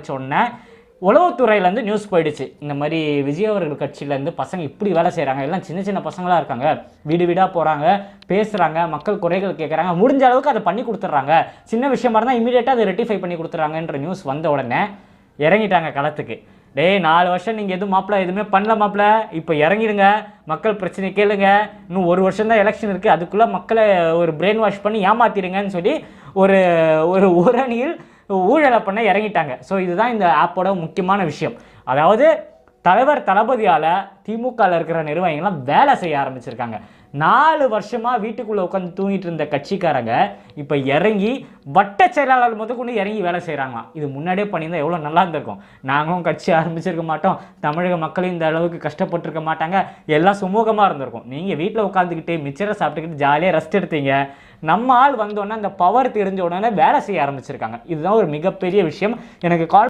ஆரம்பித்த உடனே உளவுத்துறையிலேருந்து நியூஸ் போயிடுச்சு, இந்த மாதிரி விஜய் அவர்கள் கட்சியிலேருந்து பசங்க இப்படி வேலை செய்கிறாங்க, எல்லாம் சின்ன சின்ன பசங்களாக இருக்காங்க, வீடு வீடாக போகிறாங்க, பேசுகிறாங்க, மக்கள் குறைகள் கேட்குறாங்க, முடிஞ்ச அளவுக்கு அதை பண்ணி கொடுத்துட்றாங்க, சின்ன விஷயமா இருந்தால் இமீடியட்டாக அதை ரெட்டிஃபை பண்ணி கொடுத்துட்றாங்கன்ற நியூஸ் வந்த உடனே இறங்கிட்டாங்க களத்துக்கு. 4 வருஷம் நீங்கள் எதுவும் மாப்பிள்ள எதுவுமே பண்ணல மாப்பிள்ள, இப்போ இறங்கிடுங்க, மக்கள் பிரச்சனை கேளுங்க, இன்னும் 1 வருஷம் தான் எலெக்ஷன் இருக்குது, அதுக்குள்ளே மக்களை ஒரு பிரெயின் வாஷ் பண்ணி ஏமாத்திடுங்கன்னு சொல்லி ஒரு ஒரு ஊரணியில் ஊழலை பண்ண இறங்கிட்டாங்க. ஸோ இதுதான் இந்த ஆப்போட முக்கியமான விஷயம். அதாவது தலைவர் தளபதியால் திமுகவில் இருக்கிற நிர்வாகிகள்லாம் வேலை செய்ய ஆரம்பிச்சிருக்காங்க. 4 வருஷமாக வீட்டுக்குள்ளே உட்காந்து தூங்கிட்டு இருந்த கட்சிக்காரங்க இப்போ இறங்கி வட்ட செயலாளர் முதற்கொண்டு இறங்கி வேலை செய்கிறாங்களாம். இது முன்னாடியே பண்ணியிருந்தால் எவ்வளோ நல்லா இருந்திருக்கும். நாங்களும் கட்சி ஆரம்பிச்சிருக்க மாட்டோம், தமிழக மக்களும் இந்த அளவுக்கு கஷ்டப்பட்டுருக்க மாட்டாங்க, எல்லாம் சுமூகமாக இருந்திருக்கும். நீங்கள் வீட்டில் உட்காந்துக்கிட்டு மிச்சரை சாப்பிட்டுக்கிட்டு ஜாலியாக ரெஸ்ட் எடுத்தீங்க. நம்ம ஆள் வந்தோடனே அந்த பவர் தெரிஞ்ச உடனே வேலை செய்ய ஆரம்பிச்சிருக்காங்க. இதுதான் ஒரு மிகப்பெரிய விஷயம். எனக்கு கால்